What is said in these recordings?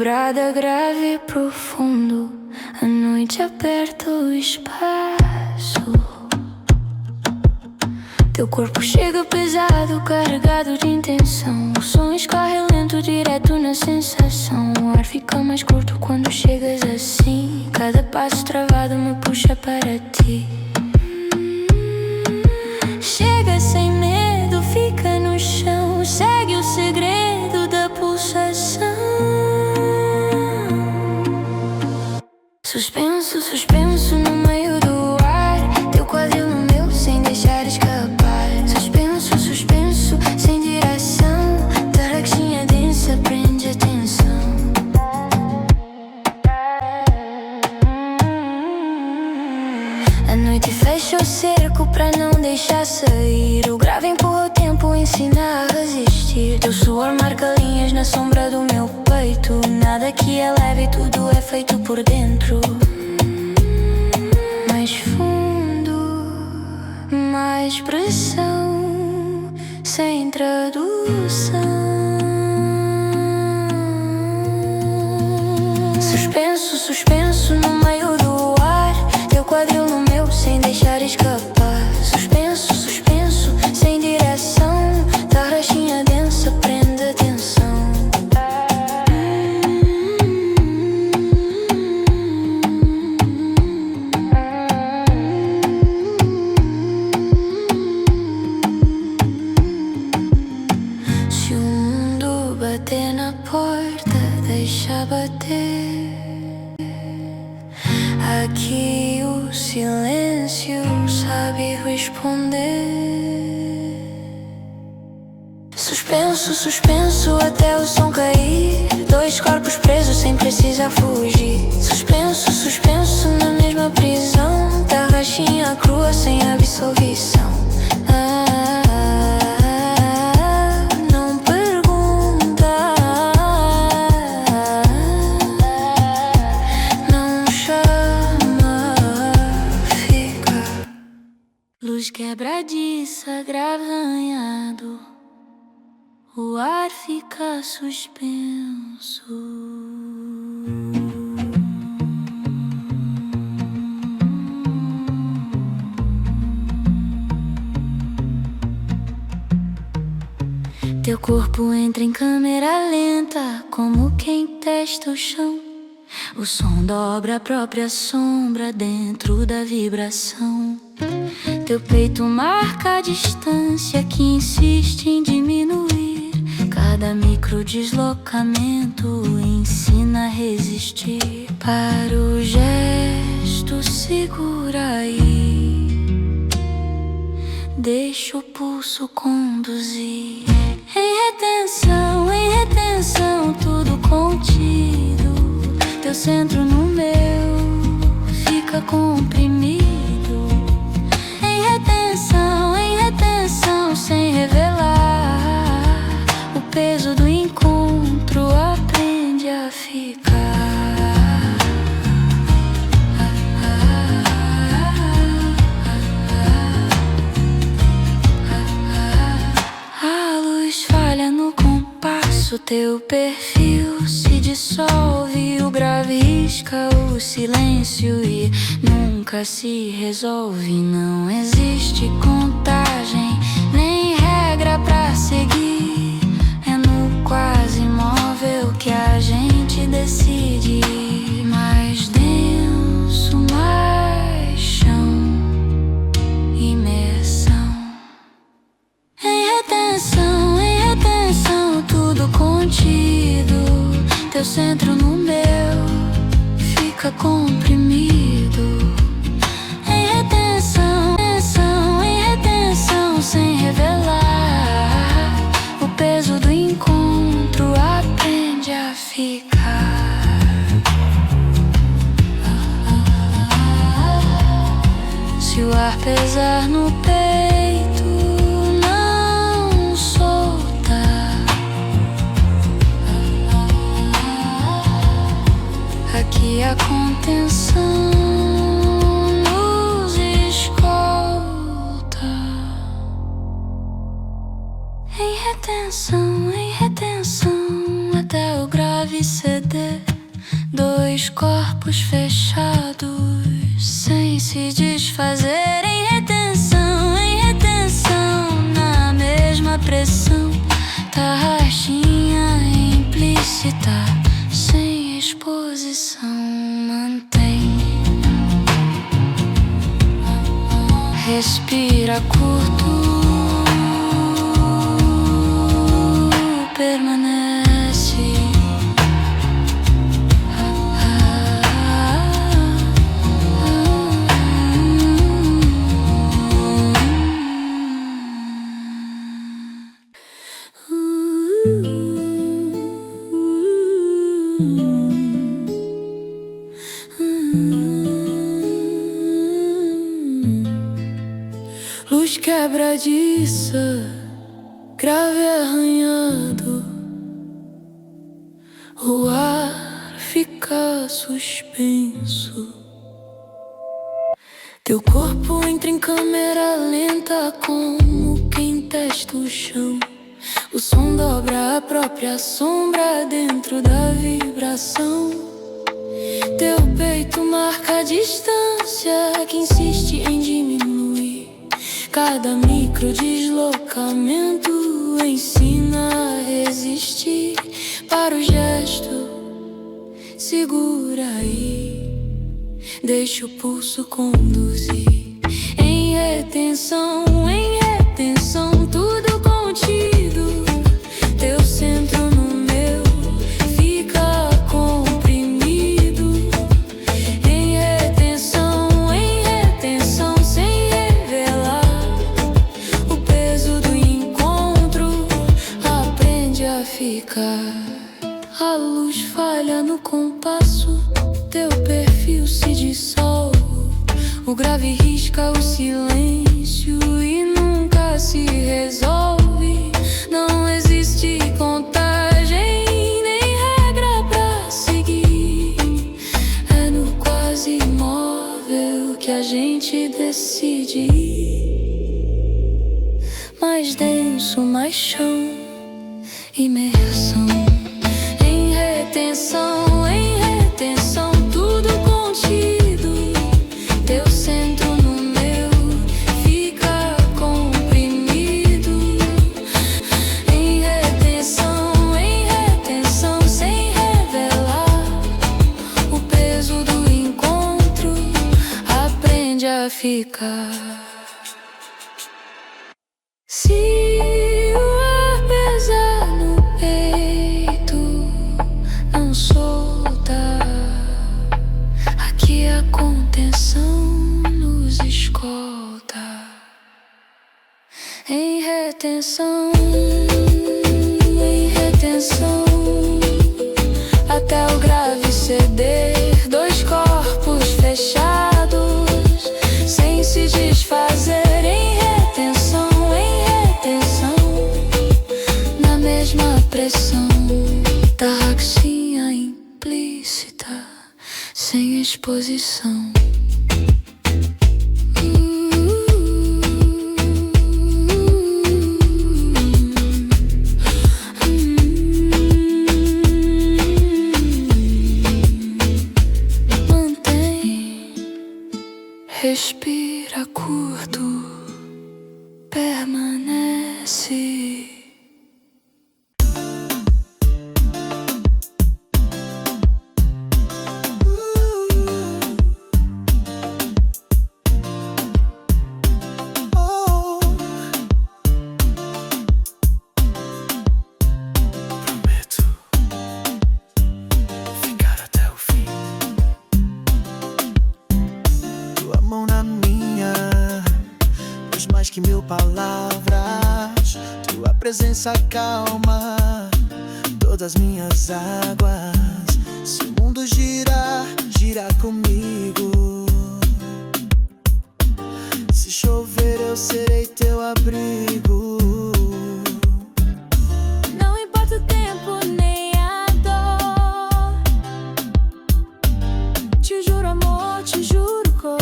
Vibrada, grave e profundo, a noite aperta o espaço. Teu corpo chega pesado, carregado de intenção. O som escorre lento, direto na sensação. O ar fica mais curto quando chegas assim. Cada passo travado me puxa para ti. Chega sem medo, fica no chão. Segue o segredo da pulsação. Suspenso, suspenso no meio do ar. Teu quadril no meu sem deixar escapar. Suspenso, suspenso, sem direção. Tarequinha densa, prende atenção. A noite fecha o cerco pra não deixar sair. O grave empurra o tempo, ensina a resistir. Teu suor marca linhas na sombra do meu peito. Nada que é leve, tudo é feito por dentro. Mais fundo, mais pressão, sem tradução. Suspenso, suspenso no meio do ar. Teu quadril no meu sem deixar escapar. Suspenso, suspenso, sem direção. Tarraxinha densa, prende atenção. Se o mundo bater na porta, deixa bater. Aqui o silêncio sabe responder. Suspenso, suspenso até o som cair. Dois corpos presos sem precisar fugir. Suspenso, suspenso na mesma prisão. Tarraxinha crua sem absolvição. Não pergunta, não chama, fica. Luz quebradiça, grave arranhado. O ar fica suspenso. Teu corpo entra em câmera lenta, como quem testa o chão. O som dobra a própria sombra dentro da vibração. Teu peito marca a distância que insiste em diminuir. Cada micro deslocamento ensina a resistir. Para o gesto, segura aí. Deixa o pulso conduzir. Em retenção, tudo contido. Teu centro no meu fica comprimido. Em retenção, sem revelar. O peso do encontro aprende a ficar. A luz falha no compasso, teu perfil se dissolve. O grave risca o silêncio e nunca se resolve. Não existe contagem, nem regra pra seguir. É no quase imóvel que a gente decide. Mais denso, mais chão, imersão. Em retenção, tudo contido. Teu centro no meu fica comprimido. Em retenção, sem revelar. O peso do encontro aprende a ficar. Se o ar pesar no peito, não solta. Aqui a contenção nos escolta. Em retenção, até o grave grave CD, dois corpos fechados, sem se desfazer, em retenção, na mesma pressão, tarraxinha implícita, sem exposição, mantém. Respira curto, permanece. Luz quebradiça, grave arranhado, o ar fica suspenso. Teu corpo entra em câmera lenta, como quem testa o chão. O som dobra a própria sombra dentro da vibração. Teu peito marca a distância que insiste em diminuir. Cada micro deslocamento ensina a resistir. Para o gesto, segura aí, deixa o pulso conduzir. Em retenção, tudo contido. Teu centro no meu fica comprimido. Em retenção, sem revelar o peso do encontro. Aprende a ficar. A luz falha no compasso, teu perfil se dissolve. O grave risca o silêncio e nunca se resolve. Não existe contagem nem regra pra seguir. É no quase imóvel que a gente decide ir. Mais denso, mais chão, imersão. Em retenção, tudo contido. Teu centro no meu fica comprimido. Em retenção, sem revelar o peso do encontro. Aprende a ficar. Se o ar pesar no peito, não solta. Aqui a contenção nos escolta. Em retenção, até o grave ceder. Dois corpos fechados, sem se desfazer. Em retenção, na mesma pressão, tarraxinha implícita, sem exposição. Mantém, respira curto, permanece. Mais que mil palavras, tua presença calma todas minhas águas. Se o mundo girar, gira comigo. Se chover, eu serei teu abrigo. Não importa o tempo nem a dor, te juro amor, te juro cor.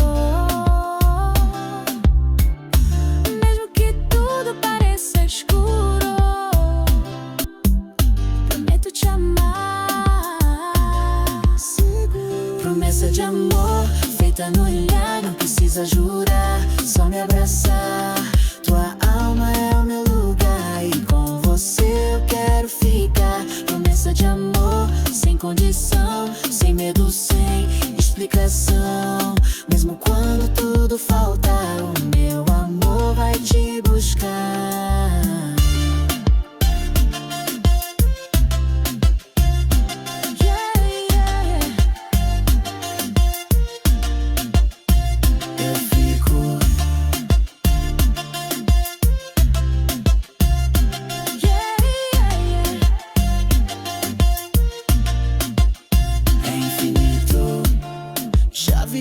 Escuro, prometo te amar Promessa de amor, feita no olhar, não precisa jurar, só me abraçar. Tua alma é o meu lugar e com você eu quero ficar. Promessa de amor, sem condição, sem medo, sem explicação. Mesmo quando tudo faltar, o meu amor vai te buscar.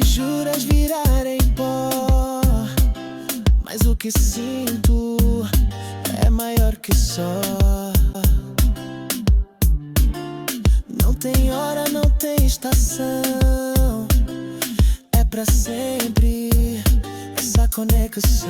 Juras virarem pó, mas o que sinto é maior que só. Não tem hora, não tem estação, é pra sempre essa conexão.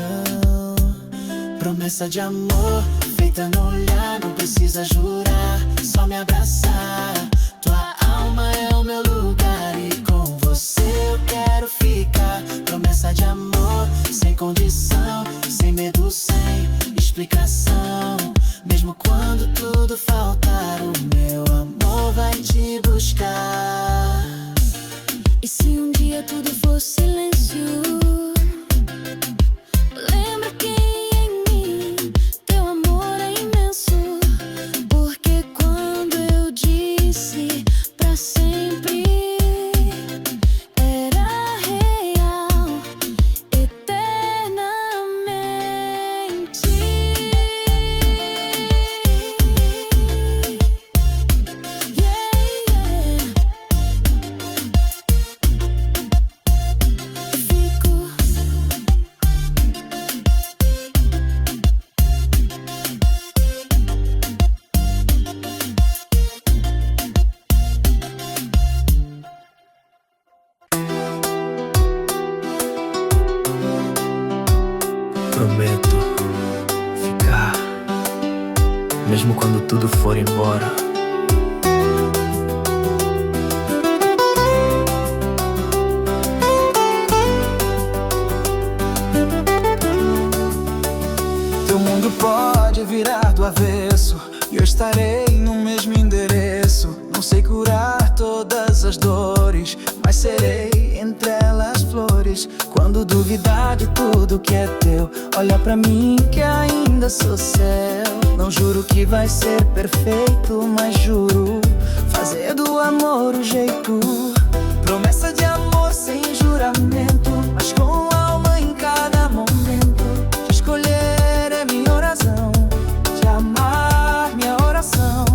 Promessa de amor, feita no olhar, não precisa jurar, só me abraçar. Tua alma é o meu lugar e com você eu quero ficar. Promessa de amor, sem condição, sem medo, sem explicação. Mesmo quando tudo faltar, o meu amor vai te buscar. E se um dia tudo for silêncio, lembra que em mim teu amor é imenso. Porque quando eu disse pra sempre, era real, eternamente. Prometo ficar, mesmo quando tudo for embora. Teu mundo pode virar do avesso e eu estarei no mesmo endereço. Não sei curar todas as dores, mas serei entre elas flores. Quando duvidar de tudo que é teu, olha pra mim que ainda sou céu. Não juro que vai ser perfeito, mas juro fazer do amor o jeito. Promessa de amor sem juramento, mas com alma em cada momento. Te escolher é minha oração, te amar minha oração.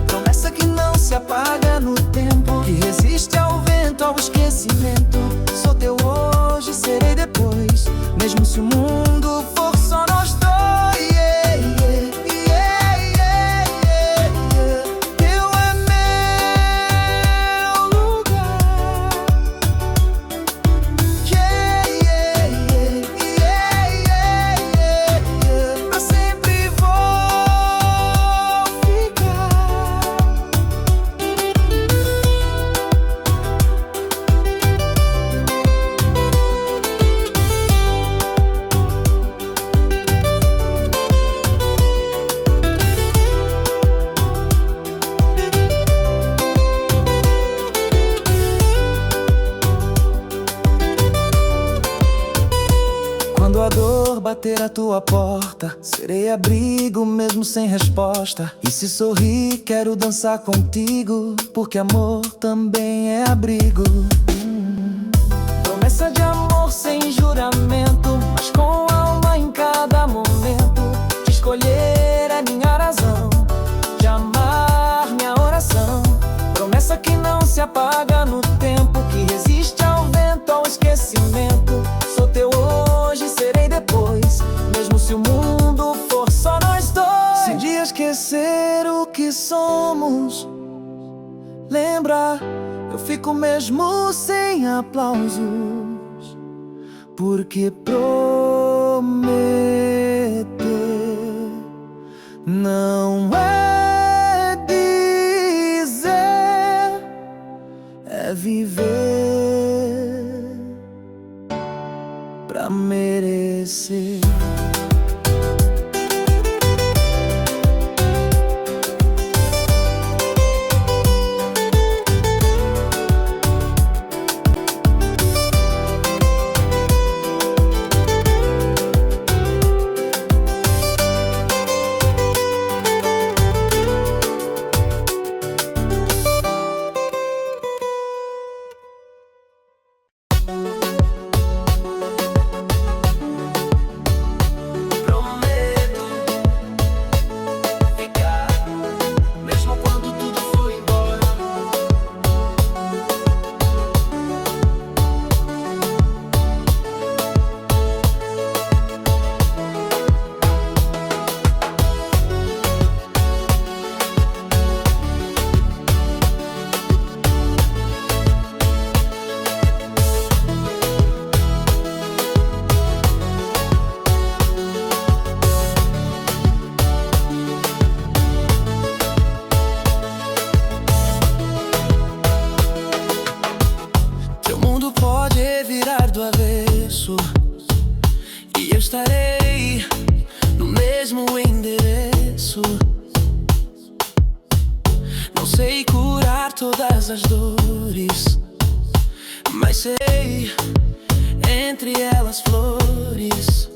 Promessa que não se apaga no tempo, que resiste ao vento, ao esquecimento. Sou teu hoje, serei depois, mesmo se o mundo for só nós dois. Teu é meu lugar. Pra sempre vou ficar. Quando a dor bater a tua porta, serei abrigo mesmo sem resposta. E se sorrir, quero dançar contigo, porque amor também é abrigo. Promessa de amor sem juramento, mas com alma em cada momento. Te escolher é minha razão, te amar minha oração. Promessa que não se apaga no tempo, que resiste ao vento, ao esquecimento. Sou teu hoje, serei depois, mesmo se o mundo for só nós dois. Se um dia esquecer o que somos, lembra, eu fico mesmo sem aplausos, porque prometer não é dizer, é viver. merecer. E eu estarei no mesmo endereço. Não sei curar todas as dores, mas sei entre elas flores.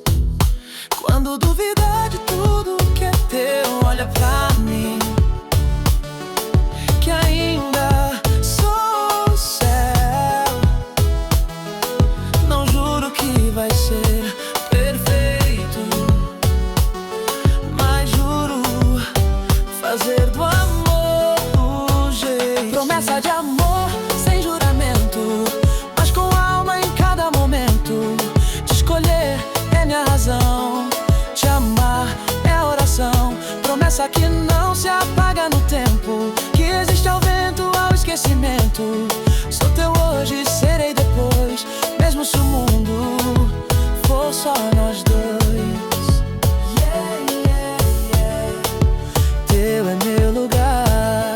Quando duvidar de tudo que é teu, olha pra mim, que ainda sou o céu. Não juro que vai ser perfeito, mas juro fazer do amor o jeito. Promessa de amor sem juramento, mas com alma em cada momento. Te escolher é minha razão, te amar é a oração. Promessa que não se apaga no tempo, que resiste ao vento, ao esquecimento. Sou teu hoje, serei depois, mesmo se o mundo for só nós dois. Yeah, yeah, yeah. Teu é meu lugar.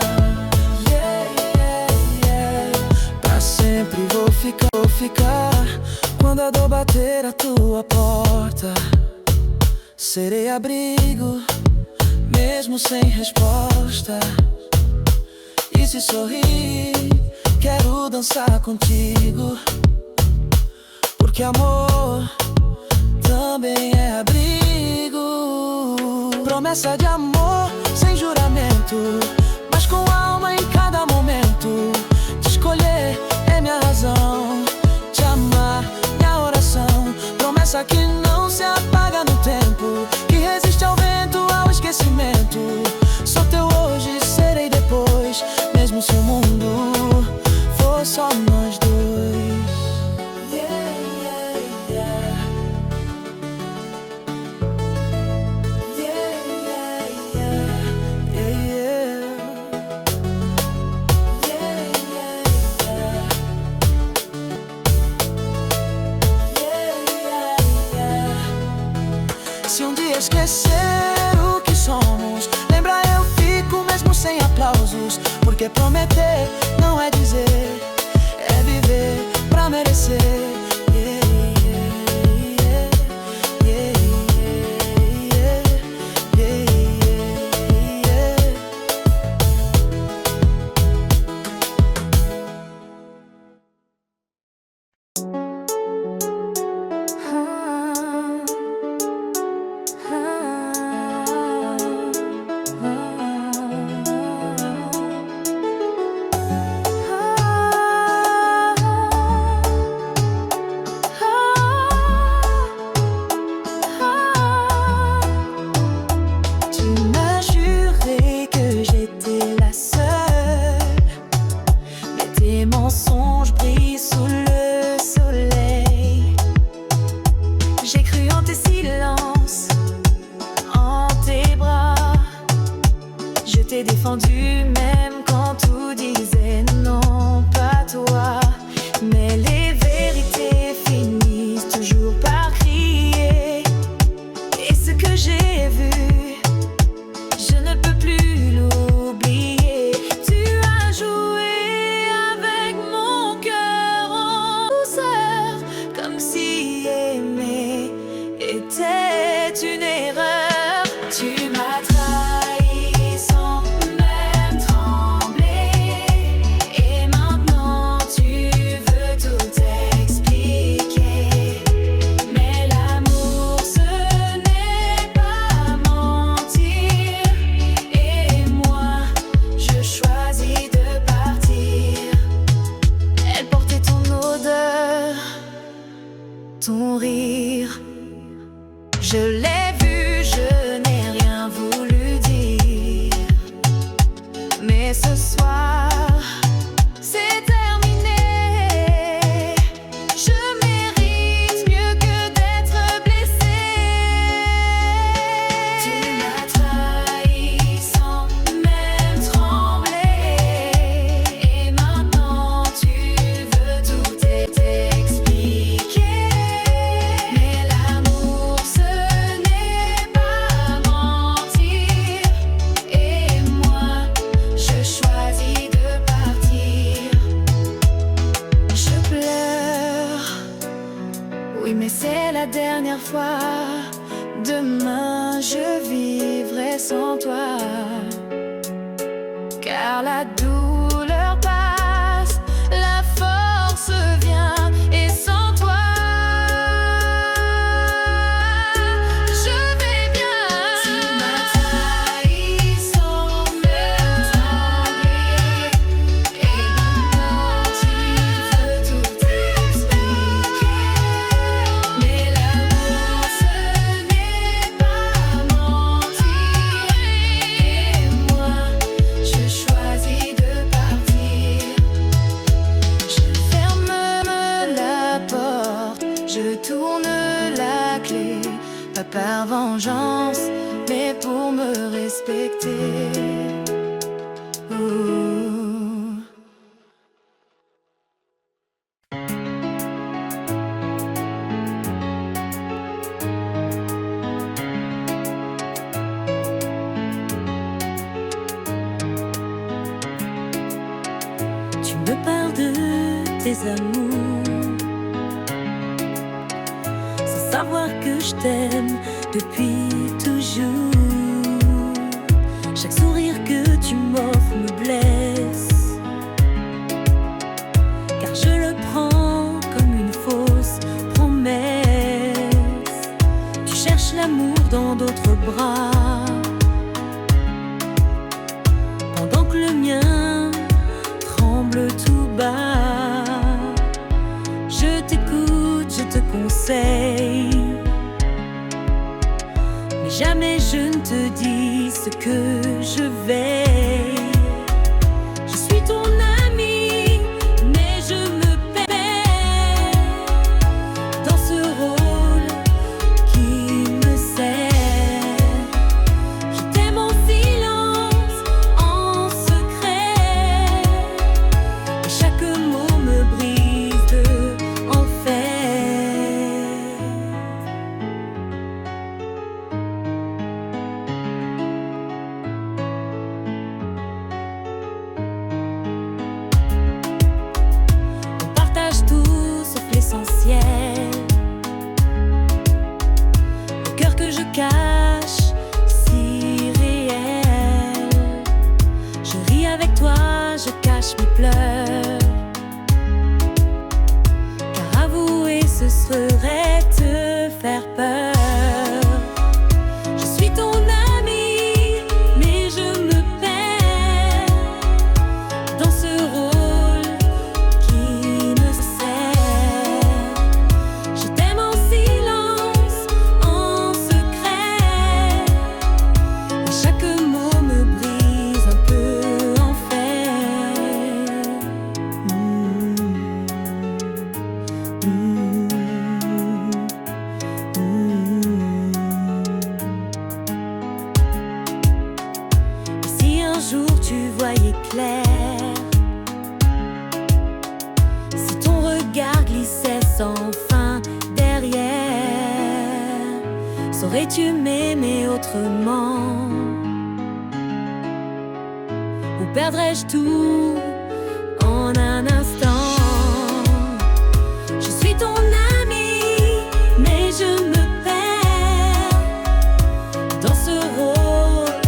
Yeah, yeah, yeah. Pra sempre vou ficar. Quando a dor bater a tua porta, serei abrigo, mesmo sem resposta. E se sorrir, quero dançar contigo, porque amor também é abrigo. Promessa de amor sem juramento, mas com alma em cada momento. Te escolher é minha razão, te amar minha oração. Promessa que não se apaga no tempo, que resiste ao vento, ao esquecimento. Sou teu hoje, serei depois, mesmo se o mundo for só nós dois. Yeah, yeah, yeah. Yeah, yeah, yeah. Yeah, yeah. Yeah, yeah, yeah. Yeah, yeah, yeah. Se um dia esquecer o que somos, lembra eu fico mesmo sem aplausos. Porque prometer não é dizer, é viver pra merecer. Yeah, yeah, yeah. Yeah, yeah, yeah. Yeah, yeah. ton rire. Je l'ai vu, je n'ai rien voulu dire. Mais ce soir, c'est terminé. Je mérite mieux que d'être blessée. Tu m'as trahi sans même trembler. Et maintenant tu veux tout expliquer. Mais l'amour ce n'est pas mentir. Et moi je choisis de partir. Je pleure, oui mais c'est la dernière fois. Demain je vivrai sans toi. Car la douleur passe, la force vient. Et sans toi je vais bien. Tu m'as trahi sans me trembler. Et maintenant tu veux tout expliquer. Mais l'amour ce n'est pas mentir. Et moi je choisis de partir. Je ferme la porte, je tourne la clé. Pas par vengeance, mais pour me respecter. Ouh. Tu me parles de tes amours, sans savoir que je t'aime depuis toujours. Chaque sourire que tu m'offres me blesse, car je le prends comme une fausse promesse. Tu cherches l'amour dans d'autres bras, pendant que le mien tremble tout bas. Je t'écoute, je te conseille, mais jamais je ne te dis ce que je vais. Je suis ton ami, mais je me perds dans ce rôle qui me sert. Je t'aime en silence, en secret, et chaque mot me brise de enfer. On partage tout sauf l'essentiel. Le cœur que je cache, si réel. Je ris avec toi, je cache mes pleurs, car avouer ce serait te faire peur. Je suis ton ami, mais je me perds dans ce rôle qui me sert. Je t'aime en silence, en secret, et chaque mot me brise un peu en fer. Et si un jour tu voyais clair, si ton regard glissait sans fin derrière, saurais-tu m'aimer autrement? Ou perdrais-je tout en un instant? Je suis ton ami, mais je me perds dans ce rôle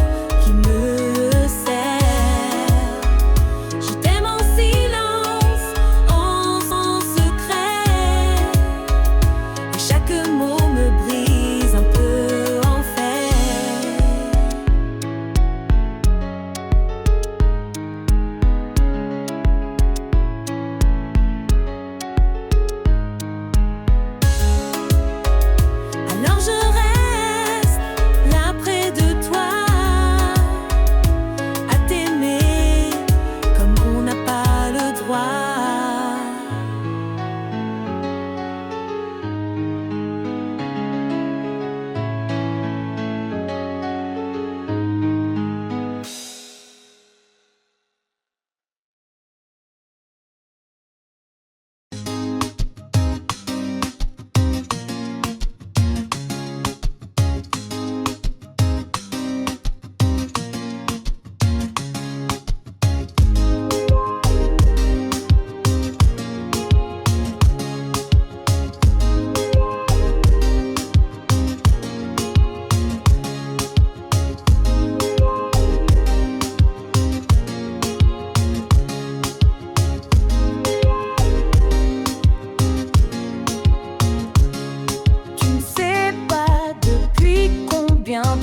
qui me sert. Je t'aime en silence, en secret, et chaque mot me brise un peu en fer.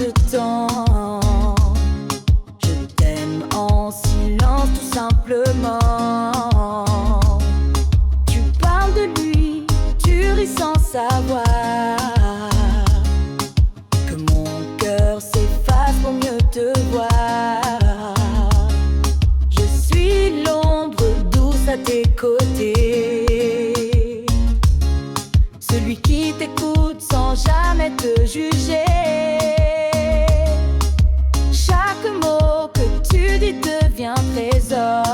de temps. Je t'aime en silence tout simplement. Tu parles de lui, tu ris sans savoir que mon cœur s'efface pour mieux te voir. Je suis l'ombre douce à tes côtés, celui qui t'écoute sans jamais te juger. Chaque mot que tu dis devient trésor,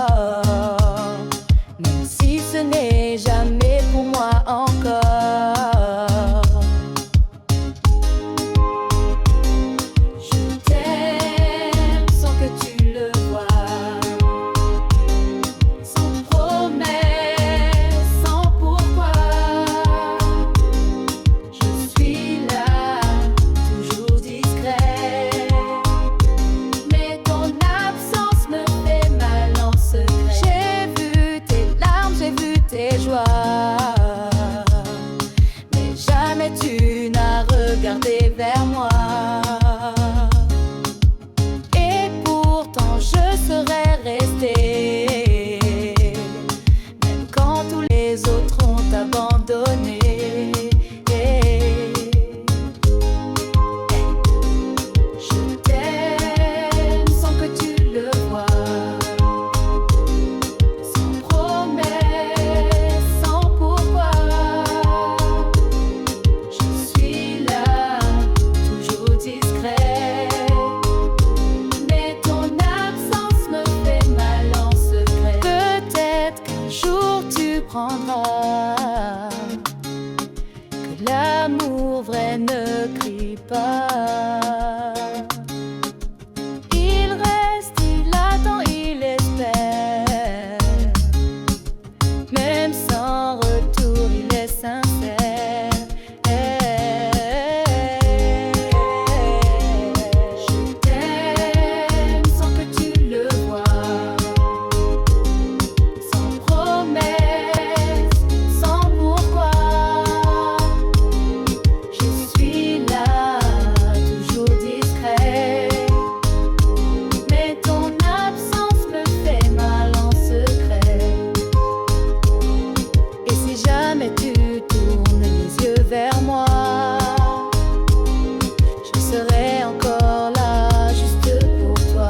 même si ce n'est jamais pour moi encore. Je t'aime sans que tu le vois, sans promesse, sans pourquoi. Je suis là, toujours discret, mais ton absence me fait mal en secret. J'ai vu tes larmes, j'ai vu tes joies, mais jamais tu n'as regardé vers moi. Et pourtant je serais restée, même quand tous les autres ont abandonné. Je t'aime sans que tu le vois, sans promesse, sans pourquoi. Je suis là, toujours discret, mais ton absence me fait mal en secret. Peut-être qu'un jour tu prendras que l'amour vrai ne crie pas. Il reste, il attend, il espère, même sans retour, il est sincère. Je t'aime sans que tu le vois, sans promesse, sans pourquoi. Je suis là, toujours discret, mais ton absence me fait mal en secret. Et si jamais tu tournes les yeux vers moi, je serai encore là, juste pour toi.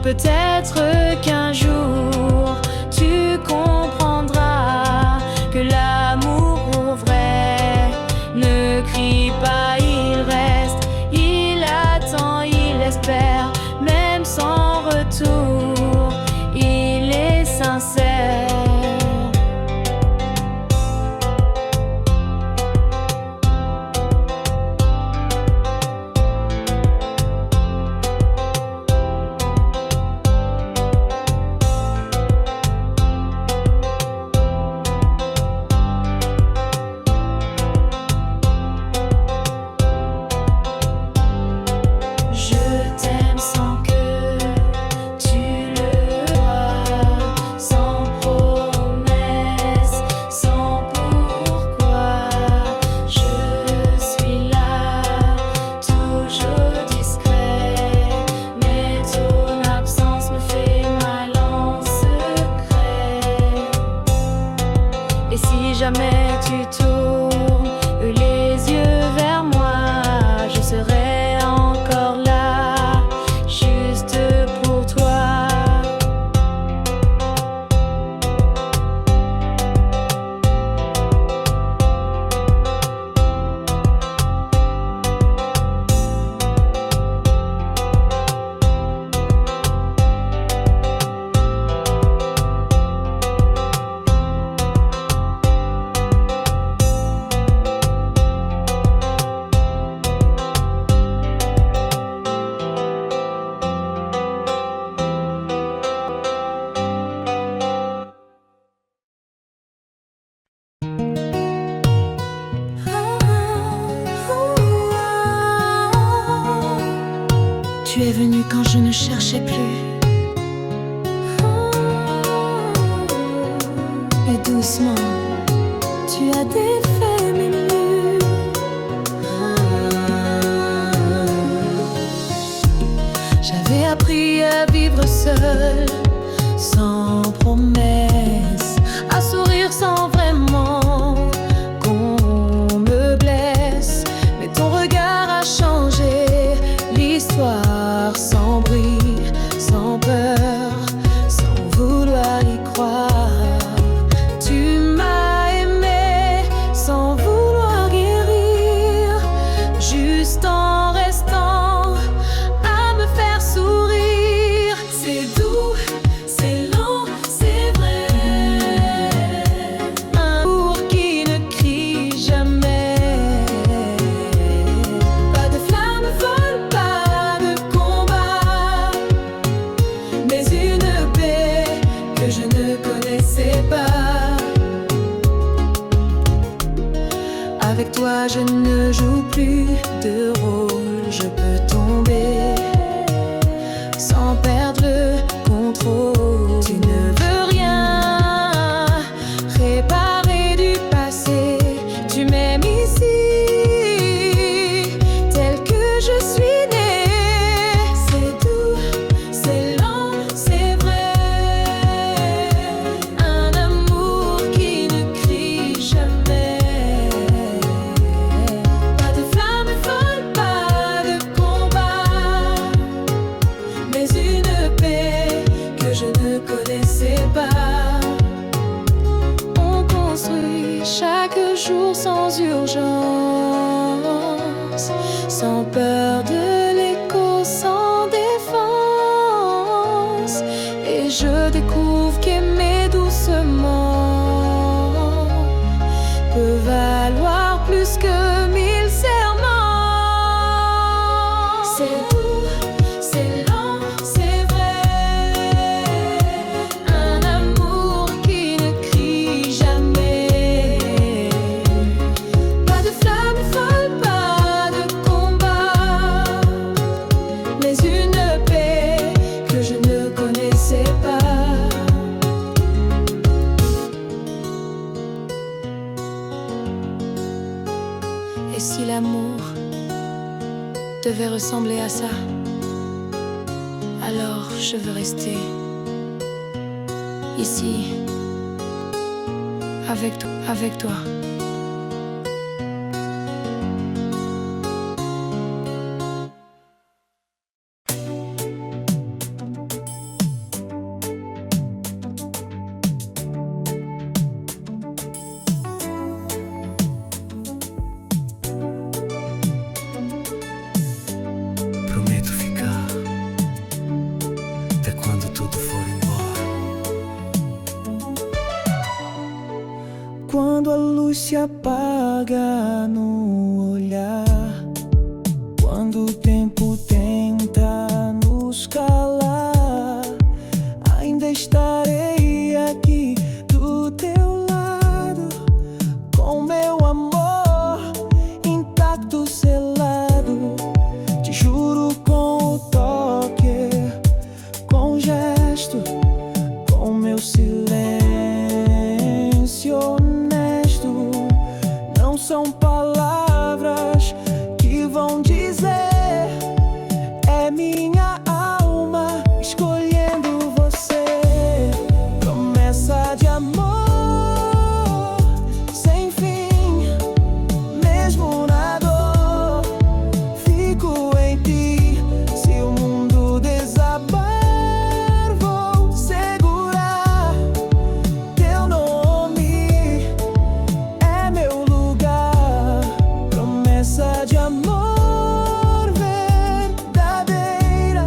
Peut-être qu'un jour tu comprendras que l'amour vrai ne crie pas, il reste, il attend, il espère, même sans retour, il est sincère. Jamais tu tournes les yeux vers moi, je serai encore là, juste pour toi. Tu es venu quand je ne cherchais plus. Et doucement, tu as défait mes murs. J'avais appris à vivre seul, sans promesse, à sourire sans vraiment qu'on me blesse. Mais ton regard a changé l'histoire, sans bruit, sans peur, sans vouloir y croire. Tu m'as aimé sans vouloir guérir, juste en restant à me faire sourire. C'est doux, c'est lent, c'est vrai. Un amour qui ne crie jamais. Pas de flamme folle, pas de combat, mais une paix que je ne connaissais pas. Avec toi je ne joue plus de rôle, je peux tomber sans perdre le contrôle. Tu ne veux rien réparer du passé, tu m'aimes ici, tel que je suis née. C'est doux, c'est lent, c'est vrai. Un amour qui ne crie jamais. Pas de flamme folle, pas de combat, mais une paix que je ne connaissais pas. On construit chaque jour sans urgence, sans peur de l'écho, sans défense. Et je découvre qu'aimer doucement peut valoir plus que 1000 serments. C'est doux, c'est lent, c'est vrai. Un amour qui ne crie jamais. Pas de flamme folle, pas de combat, mais une paix que je ne connaissais pas. Et si l'amour devait ressembler à ça, alors je veux rester ici avec toi. quando a luz se apaga no olhar, quando o tempo tenta nos calar, ainda estarei aqui do teu lado, com meu amor intacto, selado. Te juro com o toque, com o gesto, com meu silêncio honesto. Não são palavras que vão dizer, é minha alma escolhendo você. Promessa de amor sem fim, mesmo na dor. Fico em ti, se o mundo desabar, vou segurar teu nome, é meu lugar. Promessa de amor verdadeira,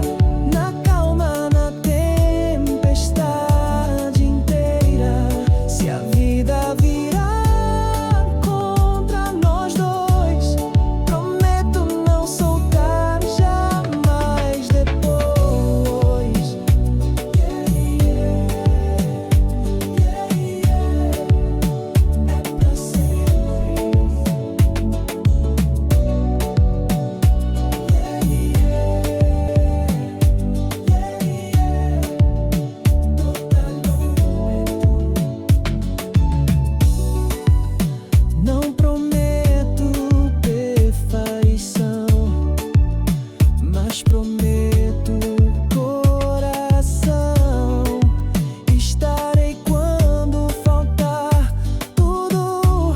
na calma, na tempestade inteira. Se a vida virar contra nós dois, prometo não soltar jamais depois. É pra sempre. Não prometo perfeição, mas prometo coração. Estarei quando faltar tudo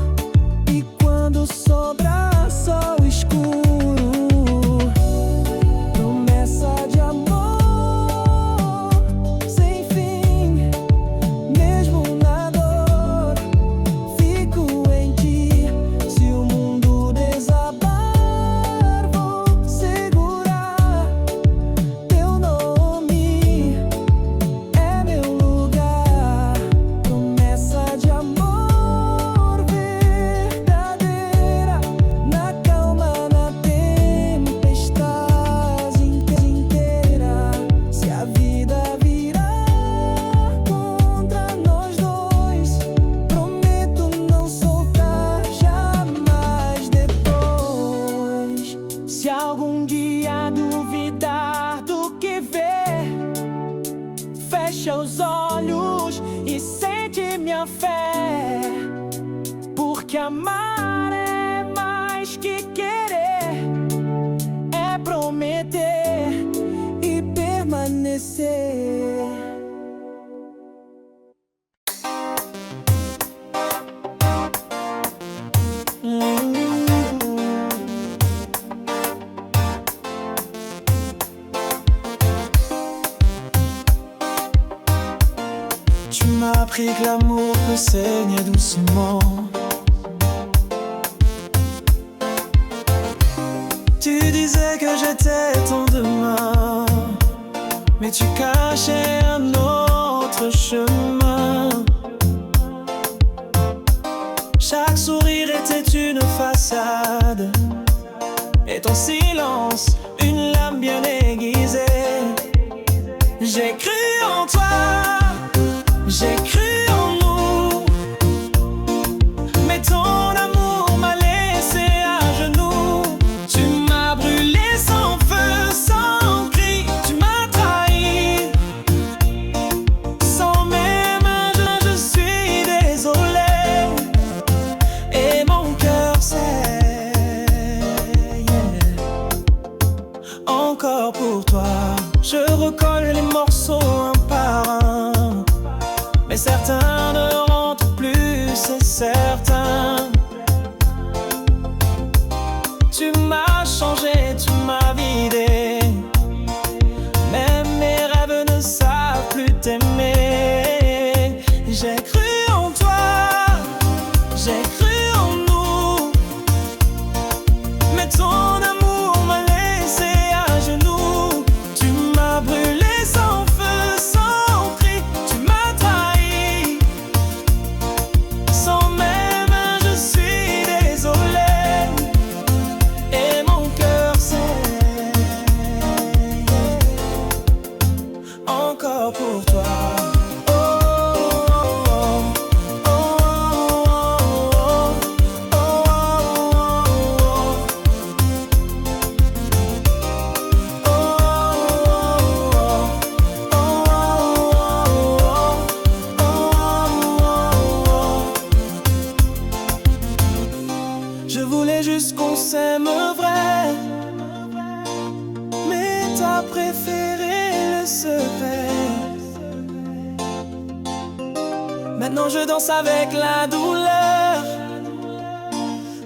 e quando sobrar só o escuro. Promessa de amor sem fim, mesmo na dor. Fico em ti, se o mundo desabar, vou segurar teu nome, é meu lugar. Promessa de amor verdadeira, na calma, na tempestade inteira. Se a vida virar contra nós dois, prometo não soltar jamais depois. Se algum dia duvidar do que vê, fecha os olhos e sente minha fé, porque amar é mais que querer, é prometer e permanecer. Tu m'as appris que l'amour peut saigner doucement. Tu disais que j'étais ton demain, mais tu cachais un autre chemin. Chaque sourire était une façade, et ton silence une lame bien aiguisée. J'ai cru en toi, j'ai cru en nous, mais ton amour m'a laissé à genoux. Tu m'as brûlé sans feu, sans cri, tu m'as trahi. Sans mes mains, je suis désolé, et mon cœur sait, encore pour toi. Je recolle les morceaux un par un, mais certains ne rentrent plus, c'est certain. Tu m'as changé, tu m'as vidé, même mes rêves ne savent plus t'aimer. J'ai cru en toi, j'ai cru en nous, mais ton amour m'a laissé à genoux. Tu m'as brûlé sans feu, sans cri, tu m'as trahi. Sans même se perd. Maintenant je danse avec la douleur,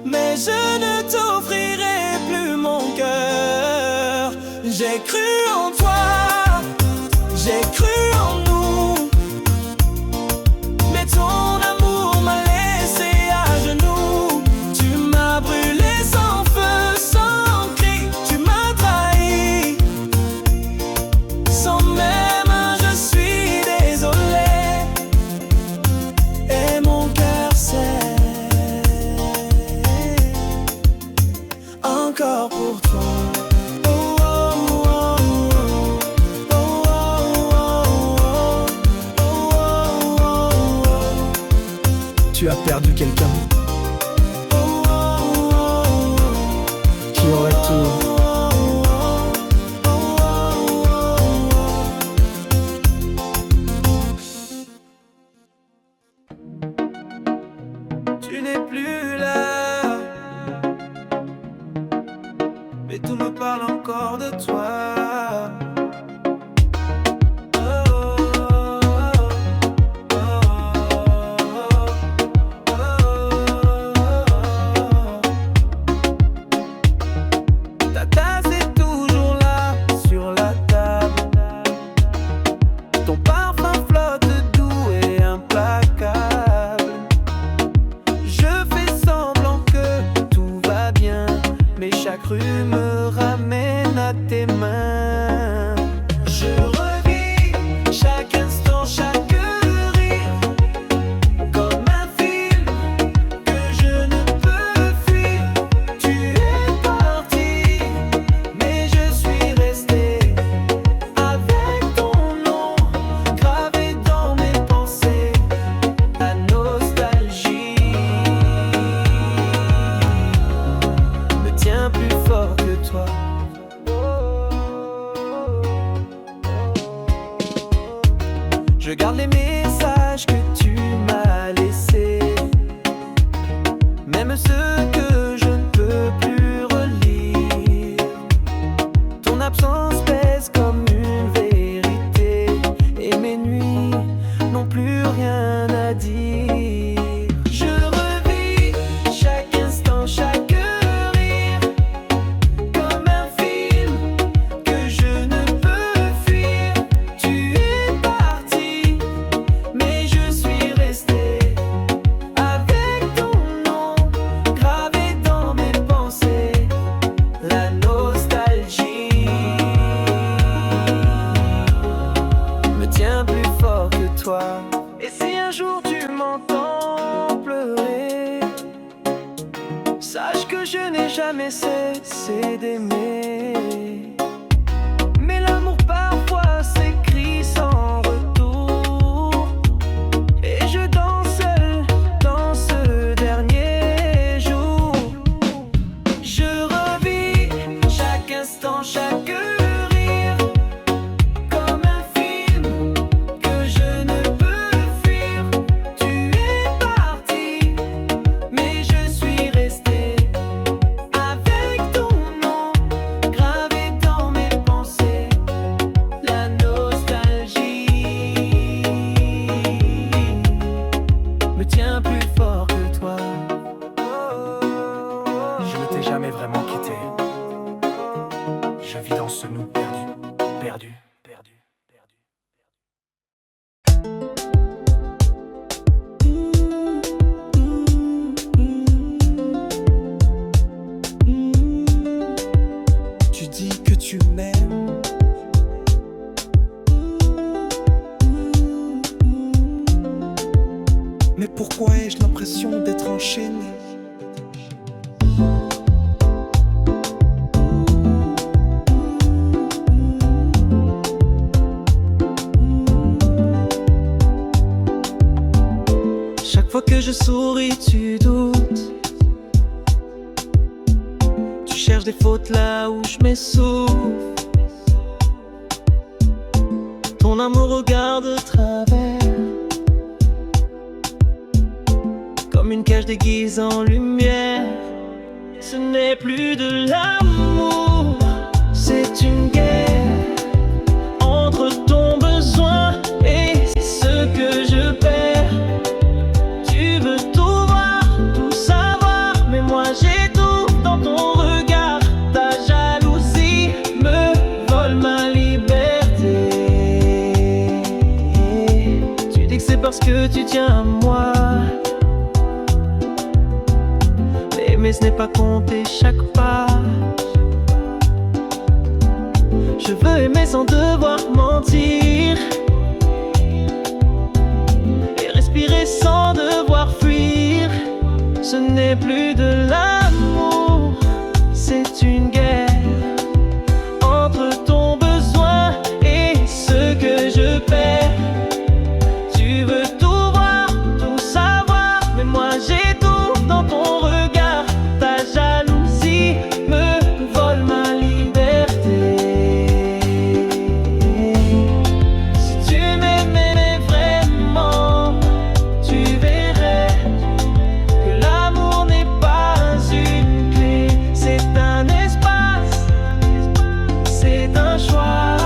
mais je ne t'offrirai plus mon cœur. J'ai cru en toi, j'ai cru en nous, mais ton amour m'a laissé à genoux. Tu m'as brûlé sans feu, sans cri, tu m'as trahi. Sans même je suis désolé, et mon cœur sait encore pour toi. Tu as perdu quelqu'un qui aurait tout. Tu n'es plus là, mais tout me parle encore de toi. Ta tasse est toujours là sur la table, ton parfum flotte doux et implacable. Je fais semblant que tout va bien, mais chaque rue me ramène à tes mains. Je revis chaque instant, chaque rire, comme un film que je ne peux fuir. Tu es parti, mais je suis resté avec ton nom gravé dans mes pensées. La nostalgie me tient plus fort que toi. Je garde les messages que tu m'as laissés, même ceux que je ne peux plus relire. Ton absence pèse comme une vérité, et mes nuits n'ont plus rien à dire. Je revis chaque instant, chaque rire, comme un film que je ne peux fuir. Tu es parti, mais je suis resté avec ton nom gravé dans mes pensées. La nostalgie me tient plus fort que toi. Et si un jour tu m'entends pleurer, sache que je n'ai jamais cessé d'aimer. Mais l'amour parfois s'écrit sans retour, et je danse seul dans ce dernier jour. Je revis chaque instant, chaque rire, comme un film que je ne peux fuir. Tu es parti, mais je suis resté avec ton nom gravé dans mes pensées. La nostalgie me tient plus fort que toi. Je ne t'ai jamais vraiment quitté. Je vis dans ce nous perdu, perdu, perdu, perdu. Tu dis que tu m'aimes, mais pourquoi ai-je l'impression d'être enchaîné? Chaque fois que je souris, tu doutes. Tu cherches des fautes là où je m'essouffle. Ton amour regarde de travers, comme une cage déguisée en lumière. Ce n'est plus de l'amour, c'est une guerre entre parce que tu tiens à moi. Aimer ce n'est pas compter chaque pas. Je veux aimer sans devoir mentir et respirer sans devoir fuir. Ce n'est plus de l'amour, c'est une guerre entre ton besoin et ce que je perds. Tu veux tout voir, tout savoir, mais moi j'ai tout dans ton regard. Ta jalousie me vole ma liberté. Si tu m'aimais vraiment, tu verrais que l'amour n'est pas une clé. C'est un espace, c'est un choix.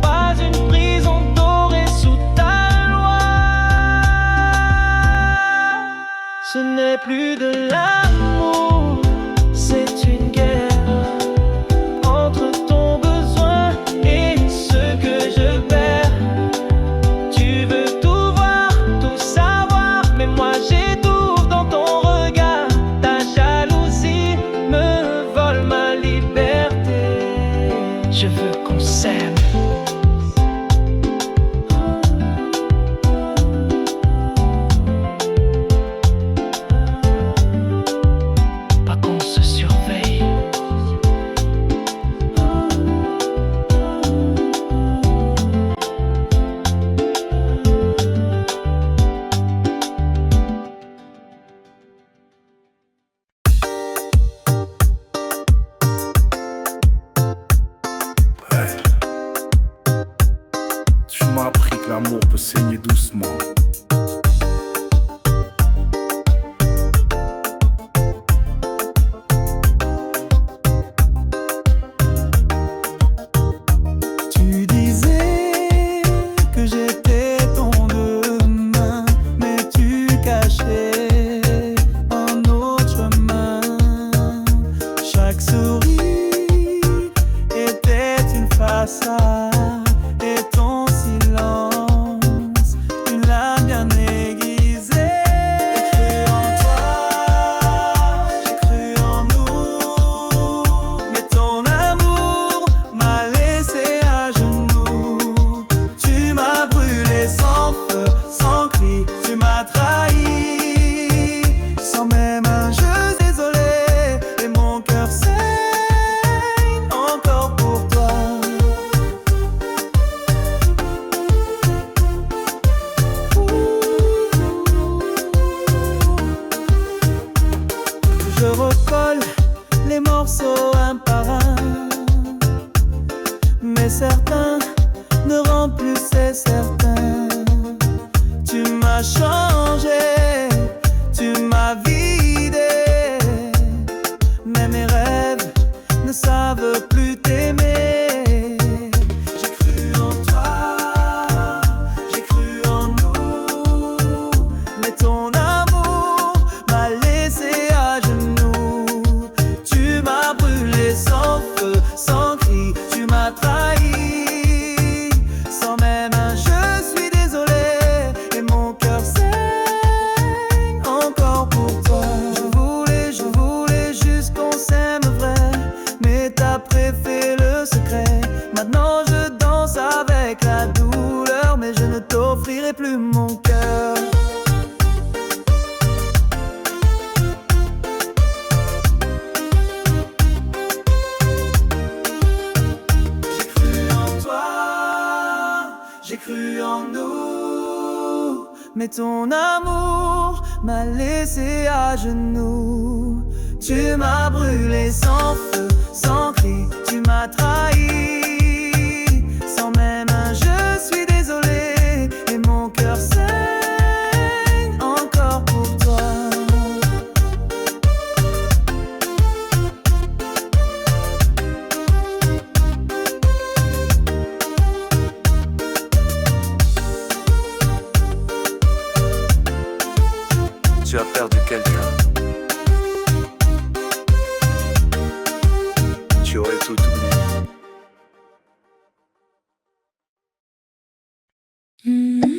Pas une prison dorée sous ta loi. Ce n'est plus de l'amour, c'est une guerre entre ton besoin et ce que je perds. Tu veux tout voir, tout savoir, mais moi j'étouffe dans ton regard. Ta jalousie me vole ma liberté. Je veux qu'on s'aime. Pas qu'on se surveille. Tu m'as appris que l'amour peut saigner doucement. Tu disais que j'étais ton demain, mais tu cachais un autre chemin. Chaque sourire était une façade et ton silence une lame bien aiguisée. J'ai cru en toi, j'ai cru en nous, mais ton amour m'a laissé à genoux. Tu m'as brûlé sans feu, sans cri, tu m'as trahi, sans même un je désolé, et mon cœur saigne encore pour toi. Je recolle les morceaux un par un, mais certains ne rendent plus, c'est certain. Tu m'as changé, tu m'as vidé, mais mes rêves ne savent plus t'aimer. J'ai cru en toi, j'ai cru en nous, mais ton amour m'a laissé à genoux. Tu m'as brûlé sans feu, sans cri, tu m'as trahi, sans même un je suis désolé, et mon cœur saigne encore pour toi. Je voulais juste qu'on s'aime vrai, mais t'as préféré le secret. Maintenant je danse avec la douleur, mais je ne t'offrirai plus mon cœur. J'ai cru en toi, j'ai cru en nous, mais ton amour m'a laissé à genoux. Tu m'as brûlé sans feu, sans cri, tu m'as trahi, sans même un je suis désolé, et mon cœur saigne encore pour toi. Tu as perdu quelqu'un. Tu aurais tout oublié.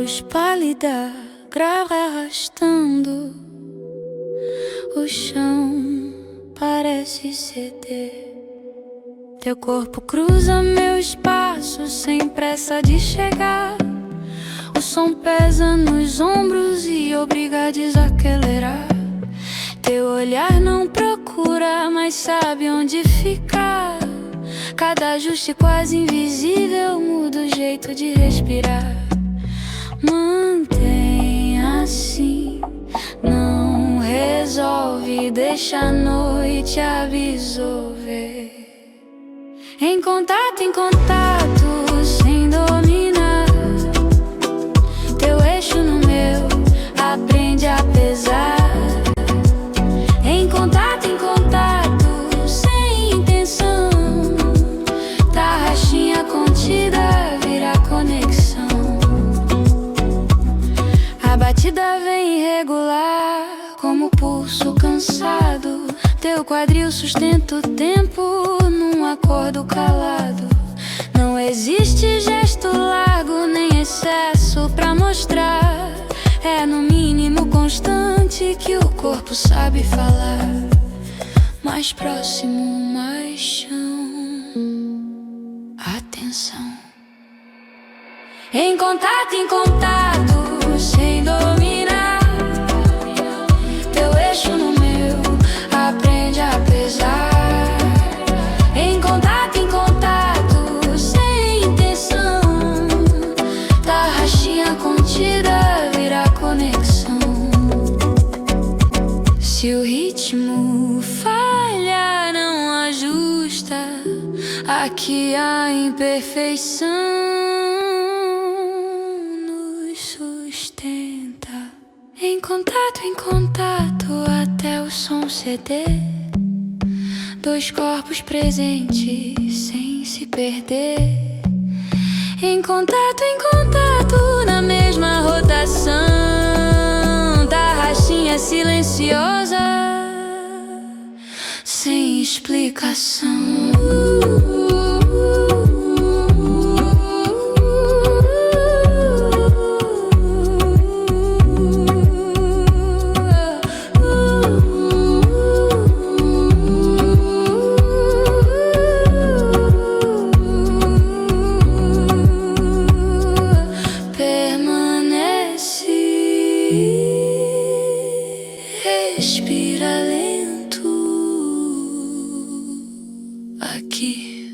luz pálida, grave arrastando o chão, parece ceder. Teu corpo cruza meu espaço sem pressa de chegar. O som pesa nos ombros e obriga a desacelerar. Teu olhar não procura, mas sabe onde ficar. Cada ajuste quase invisível muda o jeito de respirar. Mantém assim, não resolve, deixa a noite absorver. Em contato, sem dominar. Teu eixo no meu, aprende a pesar. Em contato, sem intenção. Tarraxinha contida, vira conexão. A batida vem irregular, como pulso cansado. Teu quadril sustenta o tempo num acordo calado. Não existe gesto largo nem excesso pra mostrar. É no mínimo constante que o corpo sabe falar. Mais próximo, mais chão. Atenção. Em contato, sem dominar. Teu eixo no meu, aprende a pesar. Em contato, sem intenção. Tarraxinha contida, vira conexão. Se o ritmo falha, não ajusta. Aqui a imperfeição nos sustenta. Em contato, até o som ceder. Dois corpos presentes sem se perder. Em contato, na mesma rotação. Tarraxinha silenciosa, sem explicação. Respira lento aqui.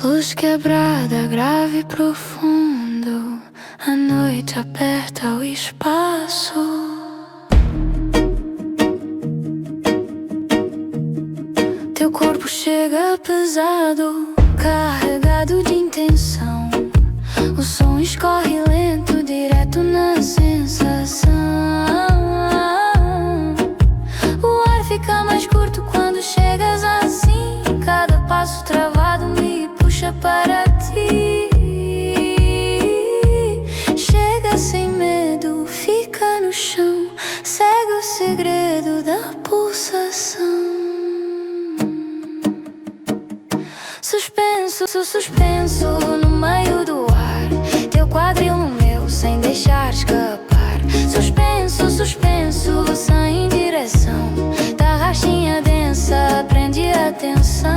Luz quebrada, grave e profundo. A noite aperta o espaço. Teu corpo chega pesado, carregado de intenção. O som escorre lento, direto na sensação. O ar fica mais curto quando chegas assim. Cada passo travado me puxa para ti. Chega sem medo, fica no chão. Segue o segredo da pulsação. Suspenso no meio do ar. Teu quadril no meu, sem deixar escapar. Suspenso, sem direção. Tarraxinha densa, prende atenção.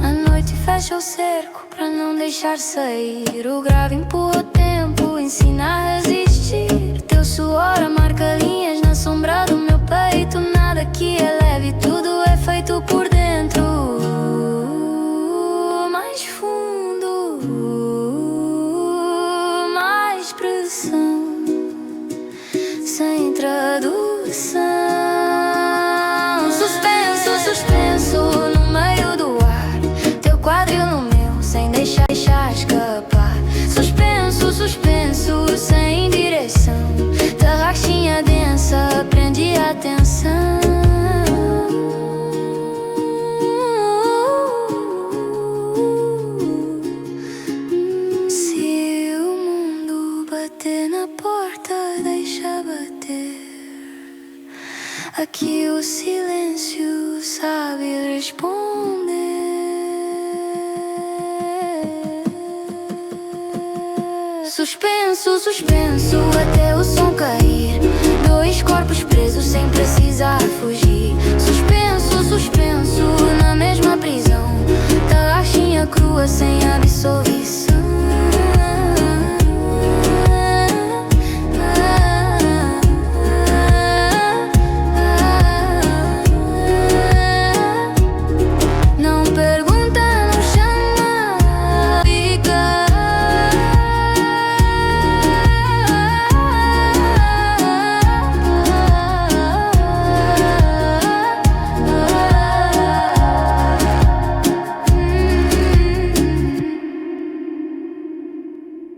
A noite fecha o cerco pra não deixar sair. O grave empurra o tempo, ensina a resistir. Teu suor marca linhas na sombra do meu peito. Nada que é leve, tudo é feito por dentro. Mais fundo, mais pressão, sem tradução. Suspenso no meio do ar. Teu quadril no meu, sem deixar escapar. Suspenso, sem direção. Aqui o silêncio sabe responder. Suspenso, suspenso até o som cair. Dois corpos presos sem precisar fugir. Suspenso, suspenso na mesma prisão. Tarraxinha crua sem absolver.